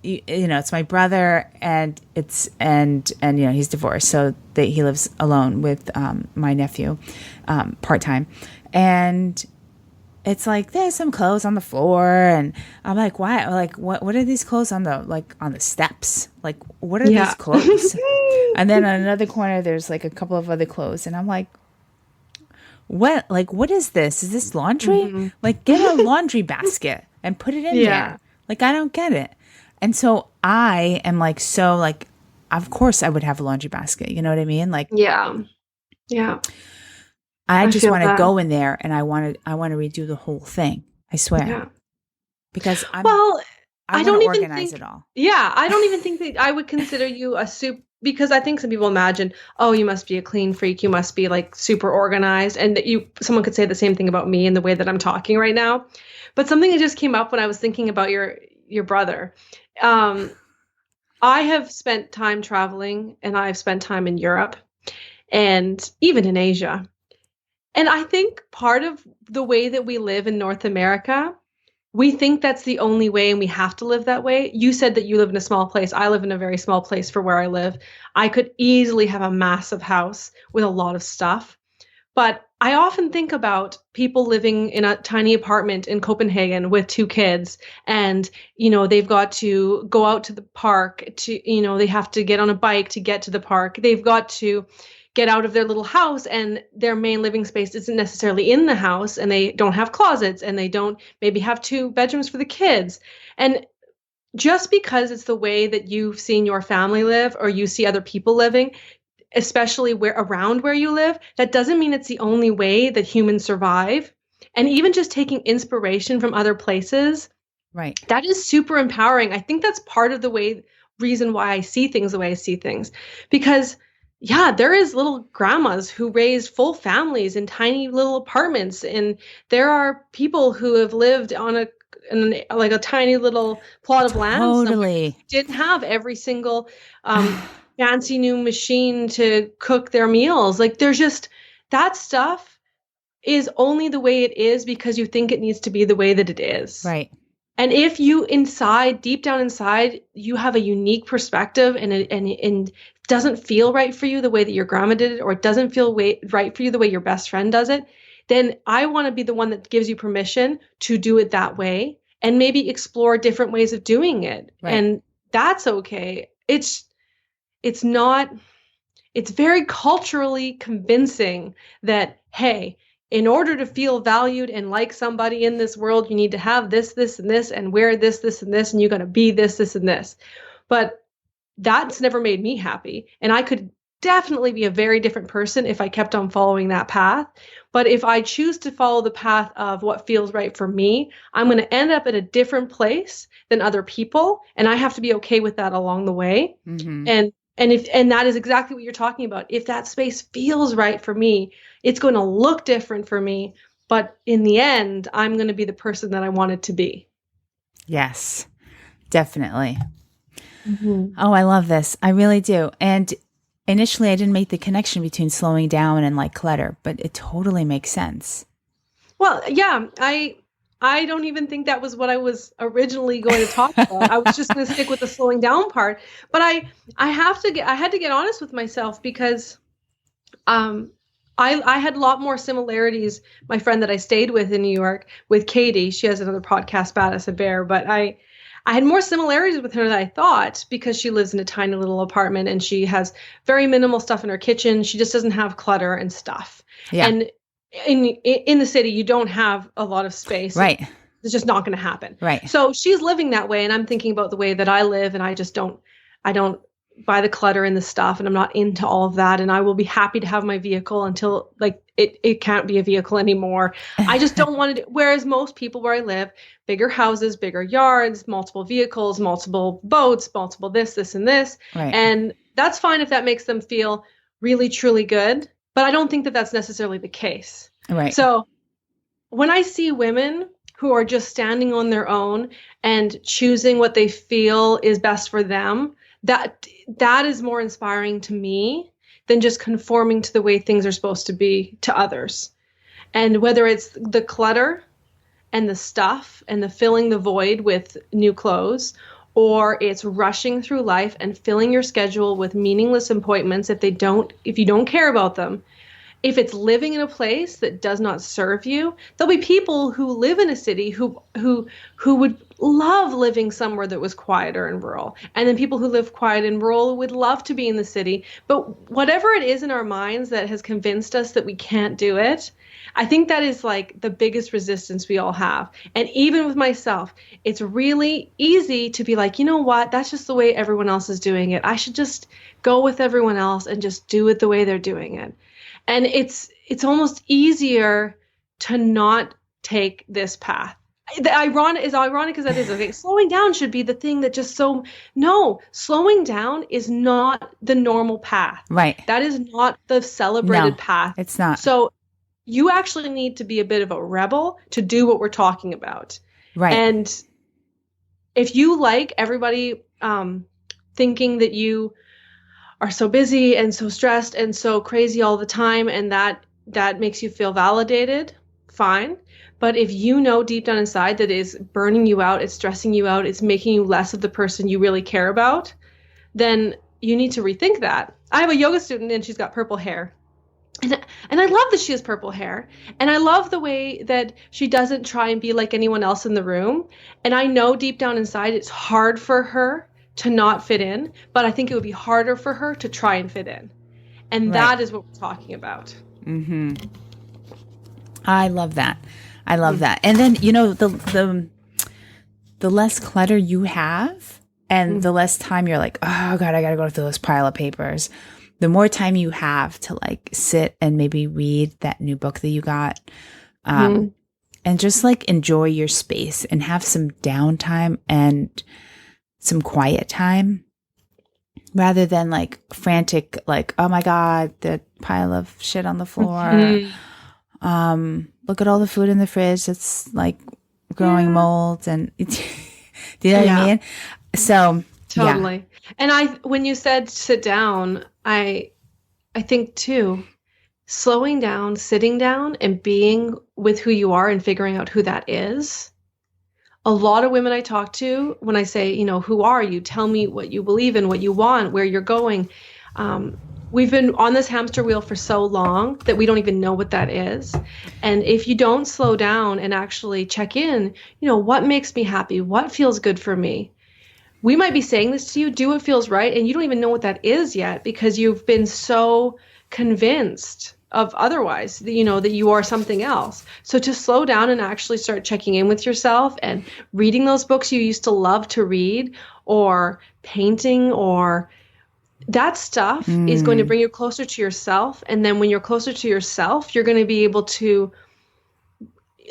it's my brother and he's divorced, so he lives alone with my nephew part-time, and it's like there's some clothes on the floor and I'm like, why? Like what are these clothes on the steps? Like what are these clothes? And then on another corner there's like a couple of other clothes and I'm like, what is this? Is this laundry? Like get a laundry basket and put it in there. Like I don't get it. And so I am like, so like, of course I would have a laundry basket. You know what I mean? Like, yeah. I just want to go in there and I want to redo the whole thing. I swear. Yeah. Because I don't even organize it all. Yeah. I don't even think that I would consider you a soup because I think some people imagine, oh, you must be a clean freak. You must be like super organized. And that someone could say the same thing about me in the way that I'm talking right now. But something that just came up when I was thinking about your brother. I have spent time traveling and I've spent time in Europe and even in Asia. And I think part of the way that we live in North America, we think that's the only way and we have to live that way. You said that you live in a small place. I live in a very small place for where I live. I could easily have a massive house with a lot of stuff. But I often think about people living in a tiny apartment in Copenhagen with 2 kids and, they've got to go out to the park they have to get on a bike to get to the park. They've got to get out of their little house and their main living space isn't necessarily in the house and they don't have closets and they don't maybe have 2 bedrooms for the kids. And just because it's the way that you've seen your family live or you see other people living, especially around where you live, that doesn't mean it's the only way that humans survive. And even just taking inspiration from other places, right, that is super empowering. I think that's part of the reason why I see things the way I see things. Because there is little grandmas who raise full families in tiny little apartments. And there are people who have lived on a tiny little plot of land. Totally. Didn't have every single fancy new machine to cook their meals. Like there's just that stuff is only the way it is because you think it needs to be the way that it is. Right. And if you deep down inside, you have a unique perspective and it doesn't feel right for you the way that your grandma did it, or it doesn't feel right for you the way your best friend does it, then I want to be the one that gives you permission to do it that way and maybe explore different ways of doing it. Right. And that's okay. It's very culturally convincing that, hey, in order to feel valued and like somebody in this world, you need to have this, this, and this, and wear this, this, and this, and you got to be this, this, and this. But that's never made me happy. And I could definitely be a very different person if I kept on following that path. But if I choose to follow the path of what feels right for me, I'm going to end up at a different place than other people. And I have to be okay with that along the way. Mm-hmm. And that is exactly what you're talking about. If that space feels right for me, it's going to look different for me. But in the end, I'm going to be the person that I want it to be. Yes, definitely. Mm-hmm. Oh, I love this. I really do. And initially I didn't make the connection between slowing down and like clutter, but it totally makes sense. Well, yeah, I don't even think that was what I was originally going to talk about. I was just going to stick with the slowing down part. But I had to get honest with myself because I had a lot more similarities. My friend that I stayed with in New York with Katie, she has another podcast, Bad as a Bear, but I had more similarities with her than I thought because she lives in a tiny little apartment and she has very minimal stuff in her kitchen. She just doesn't have clutter and stuff. Yeah. And in the city, you don't have a lot of space. Right. It's just not going to happen. Right. So she's living that way. And I'm thinking about the way that I live and I don't buy the clutter and the stuff and I'm not into all of that. And I will be happy to have my vehicle until like it can't be a vehicle anymore. I just don't want to whereas most people where I live, bigger houses, bigger yards, multiple vehicles, multiple boats, multiple this, and this. Right. And that's fine if that makes them feel really, truly good. But I don't think that that's necessarily the case. Right. So when I see women who are just standing on their own and choosing what they feel is best for them, that is more inspiring to me than just conforming to the way things are supposed to be to others. And whether it's the clutter and the stuff and the filling the void with new clothes, or it's rushing through life and filling your schedule with meaningless appointments if you don't care about them. If it's living in a place that does not serve you, there'll be people who live in a city who would love living somewhere that was quieter and rural. And then people who live quiet and rural would love to be in the city. But whatever it is in our minds that has convinced us that we can't do it, I think that is like the biggest resistance we all have. And even with myself, it's really easy to be like, you know what, that's just the way everyone else is doing it. I should just go with everyone else and just do it the way they're doing it. And it's almost easier to not take this path. Ironic as that is, okay, slowing down should be the thing that no, slowing down is not the normal path. Right. That is not the celebrated path. It's not. So you actually need to be a bit of a rebel to do what we're talking about. Right. And if you like everybody thinking that you are so busy and so stressed and so crazy all the time and that makes you feel validated, fine. But if you know deep down inside that is burning you out, it's stressing you out, it's making you less of the person you really care about, then you need to rethink that. I have a yoga student and she's got purple hair. And I love that she has purple hair. And I love the way that she doesn't try and be like anyone else in the room. And I know deep down inside it's hard for her to not fit in, but I think it would be harder for her to try and fit in. And that is what we're talking about. Mm-hmm. I love that. I love that. And then, the less clutter you have and the less time you're like, oh God, I got to go through this pile of papers. The more time you have to like sit and maybe read that new book that you got, and just like enjoy your space and have some downtime and some quiet time rather than like frantic, like, oh my God, the pile of shit on the floor. Look at all the food in the fridge. It's like growing mold and do you know what I mean? So totally. And when you said sit down, I think too, slowing down, sitting down and being with who you are and figuring out who that is. A lot of women I talk to, when I say, who are you? Tell me what you believe in, what you want, where you're going. We've been on this hamster wheel for so long that we don't even know what that is. And if you don't slow down and actually check in, what makes me happy? What feels good for me? We might be saying this to you, do what feels right, and you don't even know what that is yet because you've been so convinced of otherwise, that you are something else. So to slow down and actually start checking in with yourself and reading those books you used to love to read, or painting, or that stuff is going to bring you closer to yourself. And then when you're closer to yourself, you're going to be able to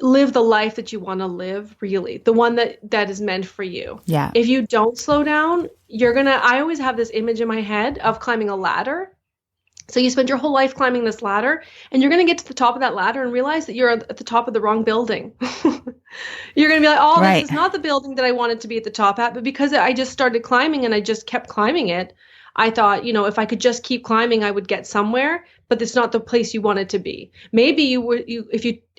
live the life that you want to live, really, the one that is meant for you. Yeah. If you don't slow down, I always have this image in my head of climbing a ladder. So you spend your whole life climbing this ladder, and you're going to get to the top of that ladder and realize that you're at the top of the wrong building. You're going to be like, oh, This is not the building that I wanted to be at the top at, but because I just started climbing and I just kept climbing it, I thought, if I could just keep climbing, I would get somewhere, but it's not the place you wanted to be. Maybe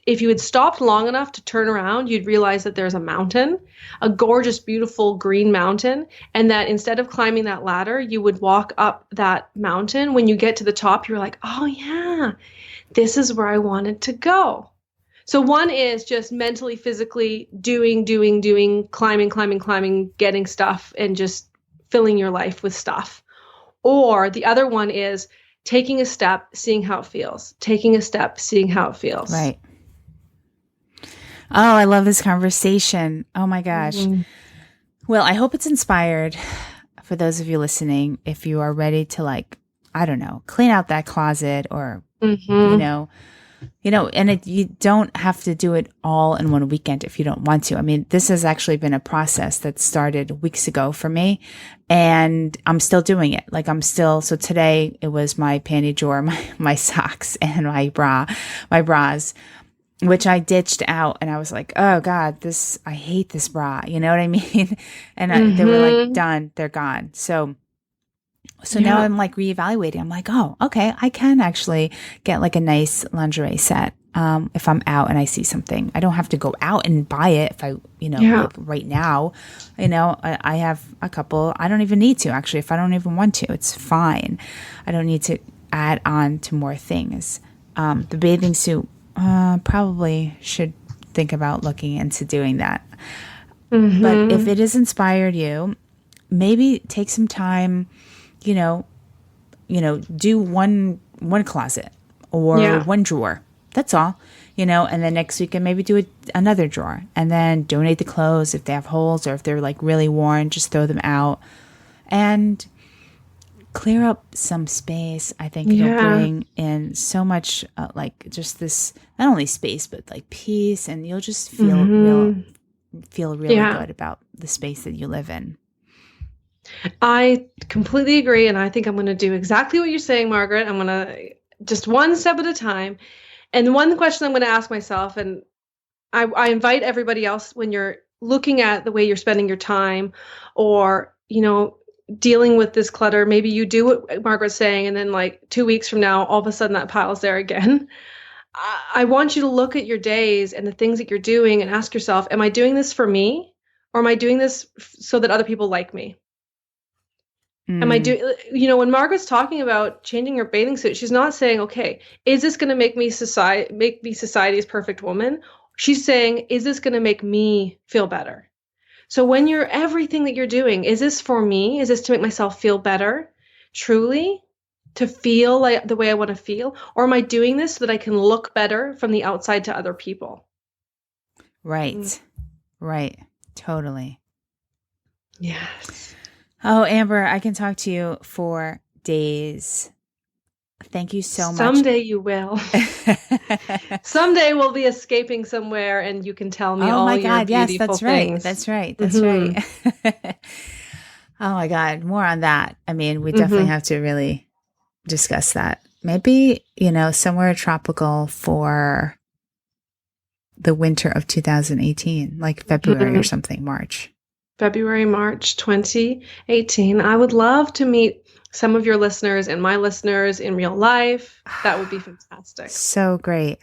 if you had stopped long enough to turn around, you'd realize that there's a mountain, a gorgeous, beautiful green mountain, and that instead of climbing that ladder, you would walk up that mountain. When you get to the top, you're like, oh yeah, this is where I wanted to go. So one is just mentally, physically doing, climbing, getting stuff and just filling your life with stuff. Or the other one is taking a step, seeing how it feels. Taking a step, seeing how it feels. Right. Oh, I love this conversation. Oh my gosh. Mm-hmm. Well, I hope it's inspired for those of you listening. If you are ready to clean out that closet or, and you don't have to do it all in one weekend if you don't want to. I mean, this has actually been a process that started weeks ago for me, and I'm still doing it. So today it was my panty drawer, my socks, and my bras, which I ditched out, and I was like, oh God, I hate this bra. You know what I mean? And they were like, done, they're gone. So now I'm like reevaluating. I'm like, oh, okay, I can actually get like a nice lingerie set. If I'm out and I see something, I don't have to go out and buy it. If I, like right now, I have a couple. I don't even need to actually. If I don't even want to, it's fine. I don't need to add on to more things. The bathing suit, probably should think about looking into doing that. Mm-hmm. But if it has inspired you, maybe take some time. Do one closet or one drawer. That's all, and then next week and maybe do another drawer, and then donate the clothes if they have holes or if they're like really worn, just throw them out and clear up some space. I think it'll bring in so much, just this, not only space, but like peace, and you'll just feel really good about the space that you live in. I completely agree. And I think I'm going to do exactly what you're saying, Margaret. I'm going to just one step at a time. And one question I'm going to ask myself, and I invite everybody else, when you're looking at the way you're spending your time or, dealing with this clutter, maybe you do what Margaret's saying, and then like 2 weeks from now, all of a sudden that pile's there again. I want you to look at your days and the things that you're doing and ask yourself, am I doing this for me? Or am I doing this so that other people like me? Am I doing, when Margaret's talking about changing her bathing suit, she's not saying, okay, is this going to make me society's perfect woman? She's saying, is this going to make me feel better? So when everything that you're doing, is this for me? Is this to make myself feel better? Truly? To feel like the way I want to feel? Or am I doing this so that I can look better from the outside to other people? Right. Right. Totally. Yes. Oh, Amber, I can talk to you for days. Thank you so much. Someday you will. Someday we'll be escaping somewhere and you can tell me all your beautiful things. That's right. That's right. Oh my God. More on that. I mean, we definitely have to really discuss that. Maybe, somewhere tropical for the winter of 2018, like February or something, March. February, March 2018. I would love to meet some of your listeners and my listeners in real life. That would be fantastic. So great.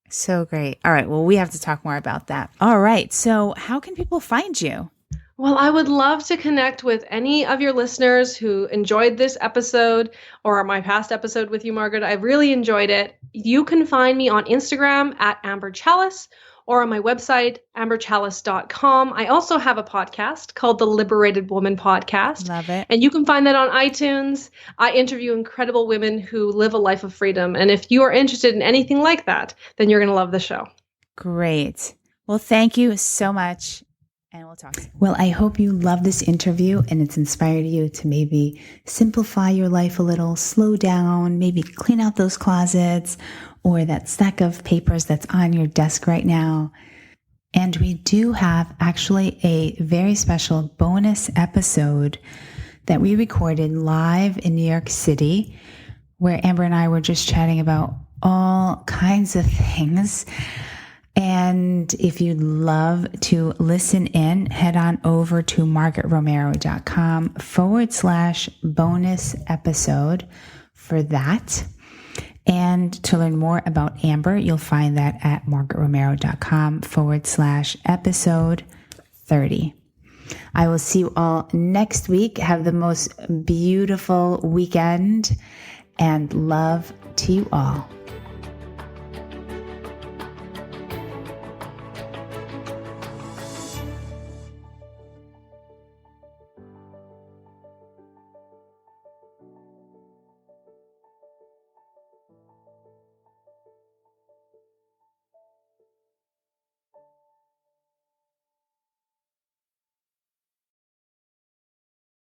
So great. All right. Well, we have to talk more about that. All right. So how can people find you? Well, I would love to connect with any of your listeners who enjoyed this episode or my past episode with you, Margaret. I really enjoyed it. You can find me on Instagram at Amber Chalus or on my website, amberchalus.com. I also have a podcast called the Liberated Woman Podcast. Love it. And you can find that on iTunes. I interview incredible women who live a life of freedom. And if you are interested in anything like that, then you're going to love the show. Great. Well, thank you so much. And we'll talk soon. Well, I hope you love this interview and it's inspired you to maybe simplify your life a little, slow down, maybe clean out those closets or that stack of papers that's on your desk right now. And we do have actually a very special bonus episode that we recorded live in New York City, where Amber and I were just chatting about all kinds of things. And if you'd love to listen in, head on over to margaretromero.com/bonus episode for that. And to learn more about Amber, you'll find that at margaretromero.com/episode 30. I will see you all next week. Have the most beautiful weekend and love to you all.